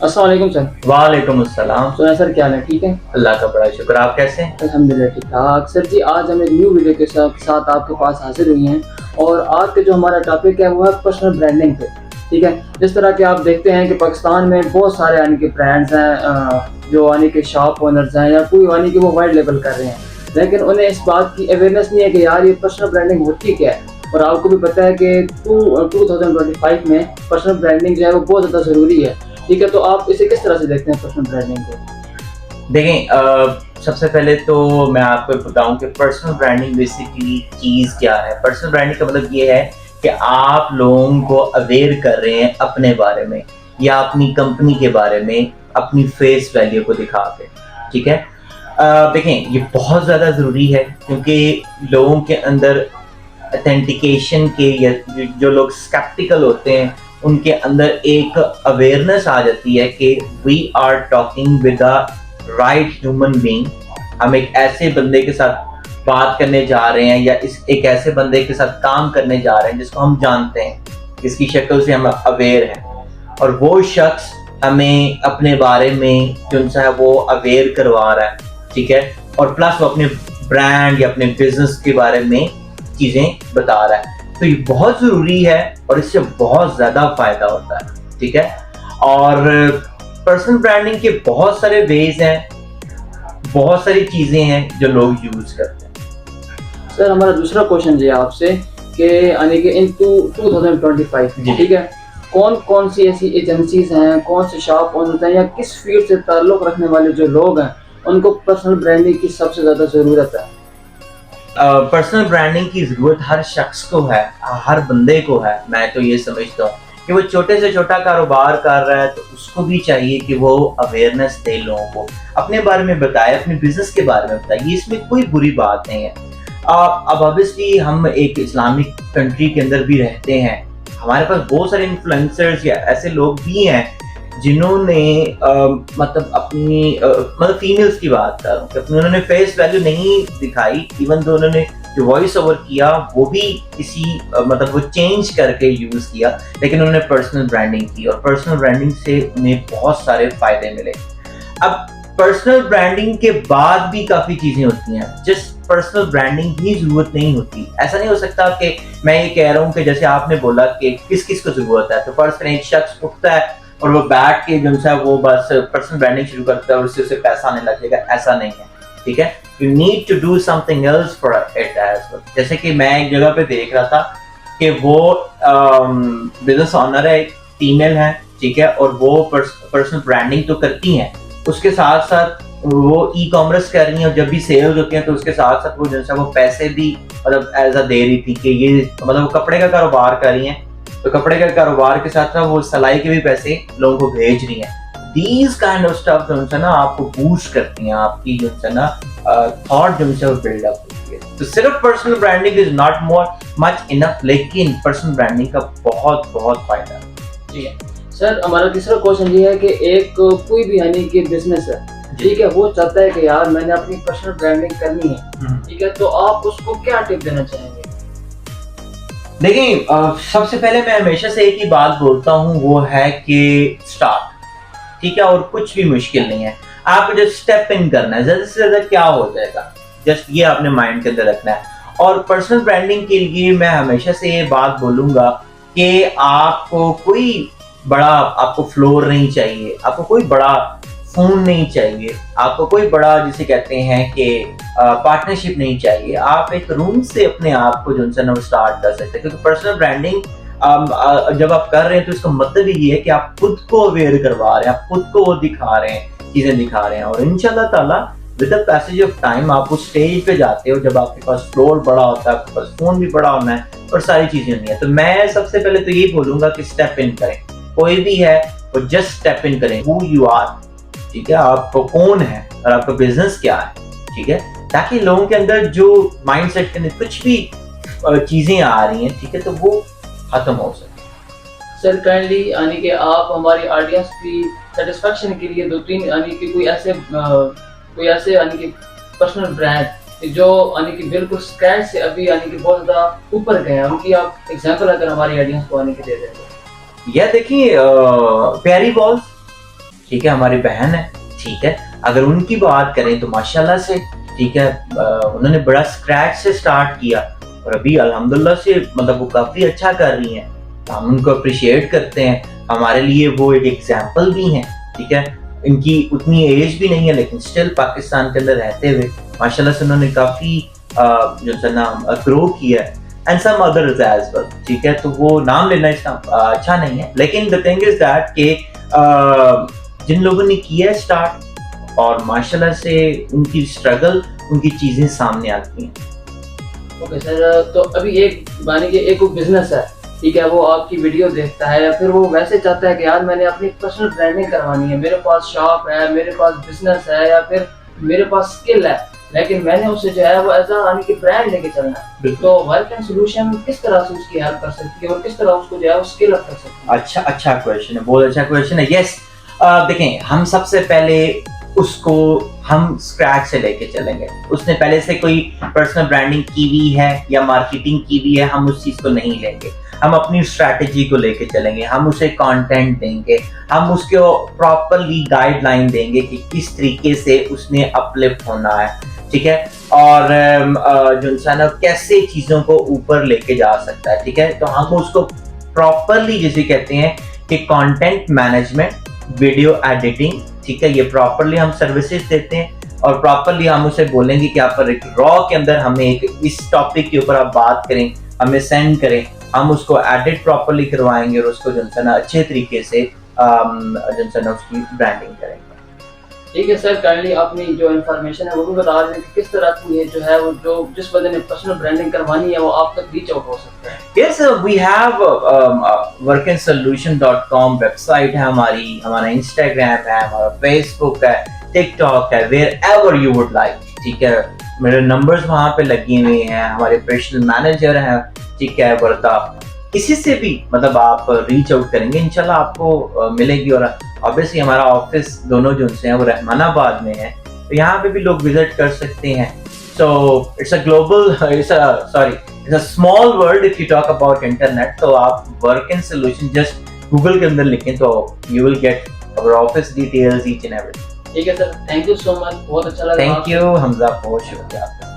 अस्सलाम वालेकुम सर। वालेकुम अस्सलाम। सुना सर, क्या हाल है? ठीक है, अल्लाह का बड़ा शुक्र। आप कैसे हैं? अल्हम्दुलिल्लाह ठीक ठाक। सर जी, आज हम एक न्यू वीडियो के साथ आपके पास हाजिर हुई हैं और आज के जो हमारा टॉपिक है वो है पर्सनल ब्रांडिंग पे। ठीक है, जिस तरह के आप देखते हैं कि पाकिस्तान में बहुत सारे यानी कि ब्रांड्स हैं, जो यानी कि शॉप ओनर्स हैं या कोई यानी कि वो वाइड लेवल कर रहे हैं, लेकिन उन्हें इस बात की अवेयरनेस नहीं है कि यार ये पर्सनल ब्रांडिंग होती क्या है। और आपको भी पता है कि 2025 में पर्सनल ब्रांडिंग जो है वो बहुत ज़्यादा ज़रूरी है। ठीक है, तो आप इसे किस तरह से देखते हैं पर्सनल ब्रांडिंग को? देखें, सबसे पहले तो मैं आपको बताऊं कि पर्सनल ब्रांडिंग बेसिकली चीज़ क्या है। पर्सनल ब्रांडिंग का मतलब ये है कि आप लोगों को अवेयर कर रहे हैं अपने बारे में या अपनी कंपनी के बारे में, अपनी फेस वैल्यू को दिखा के। ठीक है, देखें ये बहुत ज़्यादा ज़रूरी है क्योंकि लोगों के अंदर अथेंटिकेशन के या जो लोग स्केप्टिकल होते हैं उनके अंदर एक अवेयरनेस आ जाती है कि we are talking with a right human being. हम एक ऐसे बंदे के साथ बात करने जा रहे हैं या इस एक ऐसे बंदे के साथ काम करने जा रहे हैं जिसको हम जानते हैं, जिसकी शक्ल से हम अवेयर हैं और वो शख्स हमें अपने बारे में जो सा है वो अवेयर करवा रहा है। ठीक है, और प्लस वो अपने ब्रांड या अपने बिजनेस के बारे में चीजें बता रहा है, तो ये बहुत जरूरी है और इससे बहुत ज्यादा फायदा होता है। ठीक है, और पर्सनल ब्रांडिंग के बहुत सारे वेज हैं, बहुत सारी चीजें हैं जो लोग यूज करते हैं। सर, हमारा दूसरा क्वेश्चन ये है आपसे कि यानी कि इन 2025, जी। ठीक है, कौन कौन सी ऐसी एजेंसीज हैं, कौन से शॉप ओनर्स हैं या किस फील्ड से ताल्लुक रखने वाले जो लोग हैं उनको पर्सनल ब्रांडिंग की सबसे ज़्यादा ज़रूरत है? पर्सनल ब्रांडिंग की जरूरत हर शख्स को है, हर बंदे को है। मैं तो ये समझता हूँ कि वो छोटे से छोटा कारोबार कर रहा है तो उसको भी चाहिए कि वो अवेयरनेस दे, लोगों को अपने बारे में बताए, अपने बिजनेस के बारे में बताए। इसमें कोई बुरी बात नहीं है। अब ऑब्वियसली हम एक इस्लामिक कंट्री के अंदर भी रहते हैं, हमारे पास बहुत सारे इन्फ्लुएंसर्स या ऐसे लोग भी हैं जिन्होंने मतलब अपनी मतलब फीमेल्स की बात कर रहा हूँ, उन्होंने फेस वैल्यू नहीं दिखाई, इवन तो उन्होंने जो वॉइस ओवर किया वो भी किसी मतलब वो चेंज करके यूज किया, लेकिन उन्होंने पर्सनल ब्रांडिंग की और पर्सनल ब्रांडिंग से उन्हें बहुत सारे फायदे मिले। अब पर्सनल ब्रांडिंग के बाद भी काफी चीजें होती हैं, जस्ट पर्सनल ब्रांडिंग ही जरूरत नहीं होती। ऐसा नहीं हो सकता कि मैं ये कह रहा हूँ कि जैसे आपने बोला कि किस किस को जरूरत है, तो पर्सनल एक शख्स उठता है और वो बैठ के जो है वो बस पर्सनल ब्रांडिंग शुरू करता है और उससे उसे पैसा आने लगेगा, ऐसा नहीं है। ठीक है, you need to do something else for it as well. जैसे कि मैं एक जगह पे देख रहा था कि वो बिजनेस ऑनर है, एक फीमेल है, ठीक है, और वो पर्सनल ब्रांडिंग तो करती हैं, उसके साथ साथ वो ई कॉमर्स कर रही है और जब भी सेल्स होती हैं तो उसके साथ साथ वो जो है वो पैसे भी मतलब एज अ दे रही थी कि ये मतलब वो कपड़े का कारोबार कर रही हैं, तो कपड़े का कारोबार के साथ साथ वो सिलाई के भी पैसे लोगों को भेज रही हैं। दीज काइंड ऑफ स्टफ जो है ना आपको बूस्ट करती हैं, आपकी जो है ना थॉट जो है वो बिल्डअप होती है। तो सिर्फ personal branding is not more much enough, लेकिन पर्सनल ब्रांडिंग का बहुत बहुत फायदा है। जी सर, हमारा तीसरा क्वेश्चन ये है कि एक कोई भी यानी कि बिजनेस है, ठीक है, वो चाहता है कि यार मैंने अपनी पर्सनल ब्रांडिंग करनी है, ठीक है, तो आप उसको क्या टिप देना चाहेंगे? देखिए, सबसे पहले मैं हमेशा से एक ही बात बोलता हूँ, वो है कि स्टार्ट। ठीक है, और कुछ भी मुश्किल नहीं है, आपको जस्ट स्टेप इन करना है, ज्यादा से ज्यादा क्या हो जाएगा, जस्ट ये आपने माइंड के अंदर रखना है। और पर्सनल ब्रांडिंग के लिए मैं हमेशा से ये बात बोलूंगा कि आपको कोई बड़ा आपको फ्लोर नहीं चाहिए, आपको कोई बड़ा फोन नहीं चाहिए, आपको कोई बड़ा जिसे कहते हैं कि पार्टनरशिप नहीं चाहिए। आप एक रूम से अपने आप को जो है ना स्टार्ट कर सकते हैं, क्योंकि पर्सनल ब्रांडिंग जब आप कर रहे हैं तो इसका मतलब ये है कि आप खुद को अवेयर करवा रहे हैं, आप खुद को वो दिखा रहे हैं, चीजें दिखा रहे हैं, और इंशाल्लाह ताला with the passage of time आप उस स्टेज पे जाते हो जब आपके पास फ्लोर बड़ा होता है, आपके पास फोन भी बड़ा होना है और सारी चीजें होनी है। तो मैं सबसे पहले तो यही बोलूंगा कि स्टेप इन करें, कोई भी है वो जस्ट स्टेप इन करें, हु यू आर, ठीक है, आपको कौन है और आपका बिजनेस क्या है, ठीक है, ताकि लोगों के अंदर जो माइंडसेट के अंदर कुछ भी चीजें आ रही हैं, ठीक है, तो वो खत्म हो सके। सर, काइंडली यानी कि आप हमारी ऑडियंस की सेटिस्फेक्शन के लिए दो तीन यानी कि कोई ऐसे यानी कि पर्सनल ब्रांड जो यानी कि बिल्कुल स्क्रैच से अभी यानी कि बहुत ज़्यादा ऊपर गए हैं, उनकी आप एग्जांपल अगर हमारी ऑडियंस को आने के दे दें तो। यह देखिए, प्यारी बॉल्स, ठीक है, हमारी बहन है, ठीक है। अगर उनकी बात करें तो माशाल्लाह से, ठीक है, उन्होंने बड़ा स्क्रैच से स्टार्ट किया और अभी अल्हम्दुलिल्लाह से मतलब वो काफ़ी अच्छा कर रही हैं, तो हम उनको अप्रिशिएट करते हैं। हमारे लिए वो एक एग्जाम्पल भी हैं, ठीक है। इनकी उतनी एज भी नहीं है लेकिन स्टिल पाकिस्तान के अंदर रहते हुए माशाल्लाह से उन्होंने काफ़ी जो है ना ग्रो किया है, and some others as well, ठीक है। तो वो नाम लेना इसका अच्छा नहीं है, लेकिन द थिंग इज दैट कि जिन लोगों ने किया है स्टार्ट और माशाल्लाह से उनकी स्ट्रगल, उनकी चीज़ें सामने आती हैं। ओके सर, तो अभी एक मानिए कि एक बिजनेस है, ठीक है, वो आपकी वीडियो देखता है या फिर वो वैसे चाहता है कि यार मैंने अपनी पर्सनल ब्रांडिंग करवानी है, मेरे पास शॉप है, मेरे पास बिजनेस है या फिर मेरे पास स्किल है, लेकिन मैंने उसे जो है वो एज यानी कि ब्रांड लेके चलना है, तो वर्क एंड सॉल्यूशन किस तरह से उसकी हेल्प कर सकती है और किस तरह उसको जो है वो स्किल अप कर सकती है? अच्छा क्वेश्चन है, बहुत अच्छा क्वेश्चन है। यस, देखें, हम सबसे पहले उसको हम स्क्रैच से लेके चलेंगे। उसने पहले से कोई पर्सनल ब्रांडिंग की हुई है या मार्केटिंग की हुई है, हम उस चीज़ को नहीं लेंगे। हम अपनी स्ट्रैटेजी को लेके चलेंगे, हम उसे कंटेंट देंगे, हम उसको प्रॉपरली गाइडलाइन देंगे कि किस तरीके से उसने अपलिफ्ट होना है, ठीक है, और जो इंसान है कैसे चीज़ों को ऊपर लेके जा सकता है, ठीक है। तो हम उसको प्रॉपरली जिसे कहते हैं कि कंटेंट मैनेजमेंट, वीडियो एडिटिंग, ठीक है, ये प्रॉपरली हम सर्विसेज देते हैं और प्रॉपरली हम उसे बोलेंगे कि आप एक रॉ के अंदर हमें एक इस टॉपिक के ऊपर आप बात करें, हमें सेंड करें, हम उसको एडिट प्रॉपरली करवाएंगे और उसको जो है ना अच्छे तरीके से जो है ना उसकी ब्रांडिंग करेंगे। ठीक है सर, काइंडली अपनी जो इन्फॉर्मेशन है वो भी बता दें कि किस तरह की ये जो है वो जो जिस बंदे ने पर्सनल ब्रांडिंग करवानी है वो आप तक रीच आउट हो सकता है। Yes, we have workandsolution.com website है हमारी, हमारा इंस्टाग्राम है, हमारा फेसबुक है, टिकटॉक है, wherever you would like, ठीक है। मेरे नंबर्स वहाँ पे लगे हुए हैं, हमारे ऑपरेशनल मैनेजर हैं, ठीक है, वर्ता, किसी से भी मतलब आप रीच आउट करेंगे इंशाल्लाह आपको मिलेगी। और ऑब्वियसली हमारा ऑफिस दोनों जो हैं वो रहमानाबाद में है, तो यहाँ पे भी लोग विजिट कर सकते हैं। So it's a global, it's a small world if you talk about internet. तो आप work and solution just Google के अंदर लिखें तो you will get our office details each and everything. ठीक है sir, thank you so much, बहुत अच्छा लगा। थैंक यू हमजा, बहुत शुक्रिया आपका।